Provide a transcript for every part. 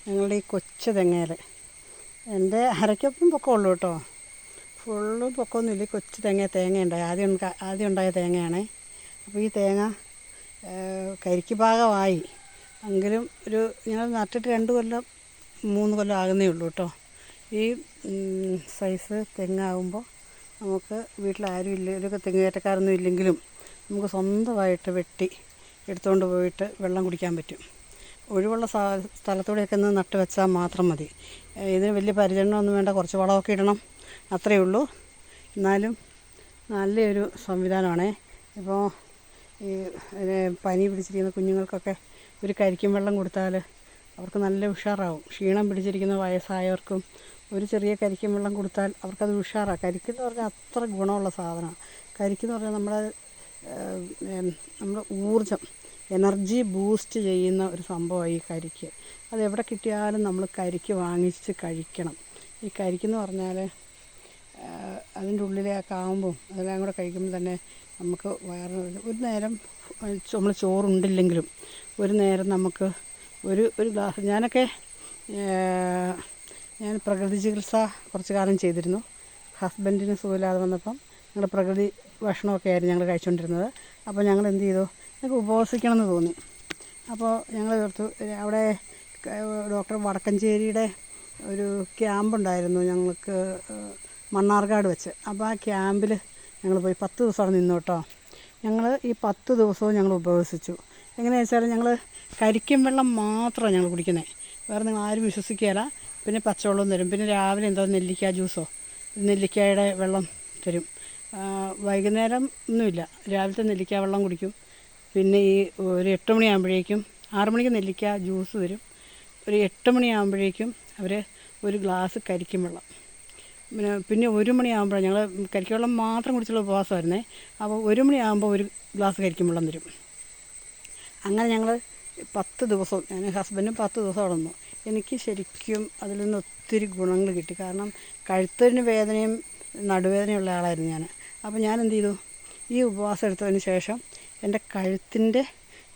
ഞങ്ങളുടെ ഈ കൊച്ചു തെങ്ങയിൽ എൻ്റെ അരയ്ക്കൊപ്പം പൊക്കമുള്ളൂ കേട്ടോ. ഫുള്ള് പൊക്കമൊന്നുമില്ല. കൊച്ചു തേങ്ങയുണ്ടായി. ആദ്യം ഉണ്ടായ തേങ്ങയാണേ. അപ്പോൾ ഈ തേങ്ങ കരിക്ക് പാകമായി എങ്കിലും ഞങ്ങൾ നട്ടിട്ട് 2 കൊല്ലം 3 കൊല്ലം ആകുന്നേ ഉള്ളൂ കേട്ടോ. ഈ സൈസ് തെങ്ങാകുമ്പോൾ നമുക്ക് വീട്ടിലാരും ഇല്ലെങ്കിലൊക്കെ തെങ്ങ് കയറ്റക്കാരൊന്നും ഇല്ലെങ്കിലും നമുക്ക് സ്വന്തമായിട്ട് വെട്ടി എടുത്തുകൊണ്ട് പോയിട്ട് വെള്ളം കുടിക്കാൻ പറ്റും. ഒഴിവുള്ള സ്ഥലത്തൂടെയൊക്കെ ഒന്ന് നട്ട് വെച്ചാൽ മാത്രം മതി. ഇതിന് വലിയ പരിചരണമൊന്നും വേണ്ട. കുറച്ച് വളമൊക്കെ ഇടണം, അത്രയേ ഉള്ളൂ. എന്നാലും നല്ലൊരു സംവിധാനമാണേ. ഇപ്പോൾ ഈ പനി പിടിച്ചിരിക്കുന്ന കുഞ്ഞുങ്ങൾക്കൊക്കെ ഒരു കരിക്കും വെള്ളം കൊടുത്താൽ അവർക്ക് നല്ല ഉഷാറാവും. ക്ഷീണം പിടിച്ചിരിക്കുന്ന വയസ്സായവർക്കും ഒരു ചെറിയ കരിക്കും വെള്ളം കൊടുത്താൽ അവർക്കത് ഉഷാറാണ്. കരിക്കെന്ന് പറഞ്ഞാൽ അത്ര ഗുണമുള്ള സാധനമാണ്. കരിക്കെന്ന് പറഞ്ഞാൽ നമ്മുടെ ഊർജ്ജം, എനർജി ബൂസ്റ്റ് ചെയ്യുന്ന ഒരു സംഭവമാണ് ഈ കരിക്ക്. അതെവിടെ കിട്ടിയാലും നമ്മൾ കരിക്ക് വാങ്ങിച്ച് കഴിക്കണം. ഈ കരിക്കെന്ന് പറഞ്ഞാൽ അതിൻ്റെ ഉള്ളിലെ ആ കാമ്പും അതെല്ലാം കൂടെ കഴിക്കുമ്പോൾ തന്നെ നമുക്ക് ഒരു നേരം നമ്മൾ ചോറുണ്ടില്ലെങ്കിലും ഒരു നേരം നമുക്ക് ഒരു ഗ്ലാസ് ഞാൻ പ്രകൃതി ചികിത്സ കുറച്ച് കാലം ചെയ്തിരുന്നു. ഹസ്ബൻഡിന് സുഖമില്ലാതെ വന്നപ്പം ഞങ്ങൾ പ്രകൃതി ഭക്ഷണമൊക്കെ ആയിരുന്നു ഞങ്ങൾ കഴിച്ചുകൊണ്ടിരുന്നത്. അപ്പോൾ ഞങ്ങൾ എന്ത് ചെയ്തു, ഞങ്ങൾക്ക് ഉപവസിക്കണമെന്ന് തോന്നി. അപ്പോൾ ഞങ്ങൾ ഓർത്തു, അവിടെ ഡോക്ടർ വടക്കഞ്ചേരിയുടെ ഒരു ക്യാമ്പുണ്ടായിരുന്നു ഞങ്ങൾക്ക് മണ്ണാർക്കാട് വെച്ച്. അപ്പോൾ ആ ക്യാമ്പിൽ ഞങ്ങൾ പോയി 10 ദിവസം അവിടെ നിന്നു കേട്ടോ. ഞങ്ങൾ ഈ 10 ദിവസവും ഞങ്ങൾ ഉപവസിച്ചു. എങ്ങനെയാണെന്ന് വെച്ചാൽ ഞങ്ങൾ കരിക്കും വെള്ളം മാത്രമാണ് ഞങ്ങൾ കുടിക്കുന്നത്. വേറെ നിങ്ങൾ ആരും വിശ്വസിക്കുകയില്ല. പിന്നെ പച്ചവെള്ളവും തരും. പിന്നെ രാവിലെ എന്തോ നെല്ലിക്ക ജ്യൂസോ നെല്ലിക്കയുടെ വെള്ളം തരും. വൈകുന്നേരം ഒന്നുമില്ല, രാവിലത്തെ നെല്ലിക്ക വെള്ളം കുടിക്കും. പിന്നെ ഈ ഒരു 8 മണിയാകുമ്പോഴേക്കും 6 മണിക്ക് നെല്ലിക്ക ജ്യൂസ് തരും. ഒരു 8 മണിയാകുമ്പോഴേക്കും അവർ ഒരു ഗ്ലാസ് കരിക്കും വെള്ളം. പിന്നെ 1 മണിയാകുമ്പോൾ ഞങ്ങൾ കരിക്കും വെള്ളം മാത്രം കുടിച്ചുള്ള ഉപവാസമായിരുന്നേ. അപ്പോൾ 1 മണിയാകുമ്പോൾ ഒരു ഗ്ലാസ് കരിക്കും വെള്ളം തരും. അങ്ങനെ ഞങ്ങൾ 10 ദിവസവും, ഞാൻ ഹസ്ബൻഡും 10 ദിവസം അവിടെ നിന്നു. എനിക്ക് ശരിക്കും അതിൽ നിന്ന് ഒത്തിരി ഗുണങ്ങൾ കിട്ടി. കാരണം കഴുത്തിന് വേദനയും നടുവേദനയുള്ള ആളായിരുന്നു ഞാൻ. അപ്പോൾ ഞാൻ എന്ത് ചെയ്തു, ഈ ഉപവാസം എടുത്തതിന് ശേഷം എൻ്റെ കഴുത്തിൻ്റെ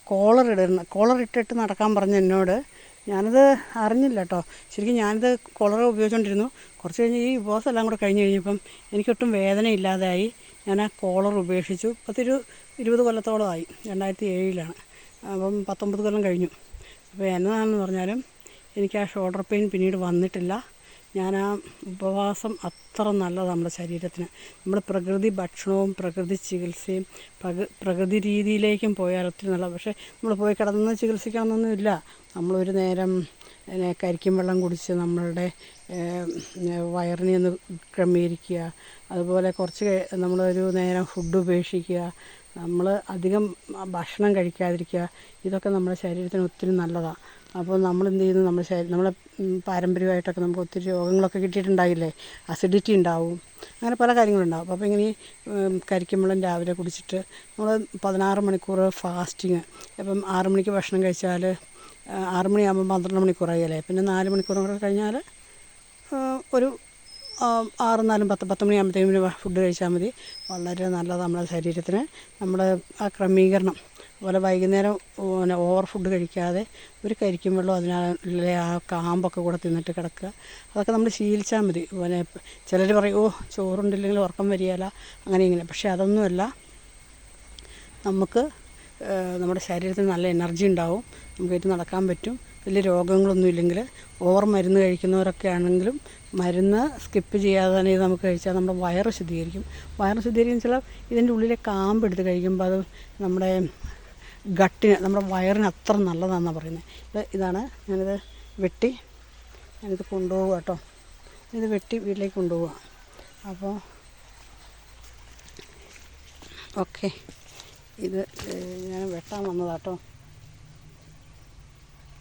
കോളർ ഇട്ടിട്ട് നടക്കാൻ പറഞ്ഞ എന്നോട്, ഞാനത് അറിഞ്ഞില്ല കേട്ടോ. ശരിക്കും ഞാനിത് കോളർ ഉപയോഗിച്ചുകൊണ്ടിരുന്നു. കുറച്ച് കഴിഞ്ഞ് ഈ ഉപവാസം എല്ലാം കൂടെ കഴിഞ്ഞ് കഴിഞ്ഞപ്പം എനിക്കൊട്ടും വേദന ഇല്ലാതായി. ഞാൻ ആ കോളർ ഉപേക്ഷിച്ചു. 20 കൊല്ലത്തോളമായി. 2007 അപ്പം 19 കൊല്ലം കഴിഞ്ഞു. അപ്പോൾ എന്നതാണെന്ന് പറഞ്ഞാലും എനിക്ക് ആ ഷോൾഡർ പെയിൻ പിന്നീട് വന്നിട്ടില്ല. ഞാൻ ആ ഉപവാസം അത്ര നല്ലതാണ് നമ്മുടെ ശരീരത്തിന്. നമ്മൾ പ്രകൃതി ഭക്ഷണവും പ്രകൃതി ചികിത്സയും പ്രകൃതി രീതിയിലേക്കും പോയാൽ ഒത്തിരി നല്ലതാണ്. പക്ഷേ നമ്മൾ പോയി കിടന്ന് ചികിത്സിക്കണമെന്നൊന്നുമില്ല. നമ്മളൊരു നേരം കരിക്കും വെള്ളം കുടിച്ച് നമ്മളുടെ വയറിനെ ഒന്ന് ക്രമീകരിക്കുക. അതുപോലെ നമ്മളൊരു നേരം ഫുഡ് ഉപേക്ഷിക്കുക. നമ്മൾ അധികം ഭക്ഷണം കഴിക്കാതിരിക്കുക. ഇതൊക്കെ നമ്മുടെ ശരീരത്തിന് ഒത്തിരി നല്ലതാണ്. അപ്പോൾ നമ്മളെന്ത് ചെയ്യുന്നു, നമ്മളെ പാരമ്പര്യമായിട്ടൊക്കെ നമുക്ക് ഒത്തിരി രോഗങ്ങളൊക്കെ കിട്ടിയിട്ടുണ്ടാകില്ലേ. അസിഡിറ്റി ഉണ്ടാവും, അങ്ങനെ പല കാര്യങ്ങളുണ്ടാവും. അപ്പോൾ ഇങ്ങനെ ഈ കരിക്കും വെള്ളം രാവിലെ കുടിച്ചിട്ട് നമ്മൾ 16 മണിക്കൂർ ഫാസ്റ്റിങ്. ഇപ്പം 6 മണിക്ക് ഭക്ഷണം കഴിച്ചാൽ 6 മണിയാകുമ്പോൾ 12 മണിക്കൂറായി അല്ലേ. പിന്നെ 4 മണിക്കൂർ കൂടെ കഴിഞ്ഞാൽ ഒരു 6, 4, 10 മണിയാകുമ്പോഴത്തേക്കും ഫുഡ് കഴിച്ചാൽ മതി. വളരെ നല്ലതാണ് നമ്മുടെ ശരീരത്തിന്. നമ്മുടെ ആ ക്രമീകരണം അതുപോലെ വൈകുന്നേരം ഓവർ ഫുഡ് കഴിക്കാതെ ഒരു കരിക്കും വെള്ളം അതിലെ ആ കാമ്പൊക്കെ കൂടെ തിന്നിട്ട് കിടക്കുക. അതൊക്കെ നമ്മൾ ശീലിച്ചാൽ മതി. പിന്നെ ചിലർ പറയും, ചോറുണ്ടില്ലെങ്കിൽ ഉറക്കം വരികയില്ല അങ്ങനെ ഇങ്ങനെ. പക്ഷേ അതൊന്നുമല്ല. നമുക്ക് നമ്മുടെ ശരീരത്തിന് നല്ല എനർജി ഉണ്ടാവും. നമുക്ക് നടക്കാൻ പറ്റും. വലിയ രോഗങ്ങളൊന്നും ഇല്ലെങ്കിൽ. ഓവർ മരുന്ന് കഴിക്കുന്നവരൊക്കെ ആണെങ്കിലും മരുന്ന് സ്കിപ്പ് ചെയ്യാതെ തന്നെ ഇത് നമുക്ക് കഴിച്ചാൽ നമ്മുടെ വയറ് ശുദ്ധീകരിക്കും. വെച്ചാൽ ഇതിൻ്റെ ഉള്ളിലെ കാമ്പ് എടുത്ത് കഴിക്കുമ്പോൾ അത് നമ്മുടെ ഗട്ടിന്, നമ്മുടെ വയറിന് അത്ര നല്ലതാണെന്നാണ് പറയുന്നത്. ഇതാണ് ഞാനിത് കൊണ്ടുപോവുക കേട്ടോ. ഇത് വെട്ടി വീട്ടിലേക്ക് കൊണ്ടുപോവുക. അപ്പോൾ ഓക്കെ, ഇത് ഞാൻ വെട്ടാൻ വന്നതാണ് കേട്ടോ.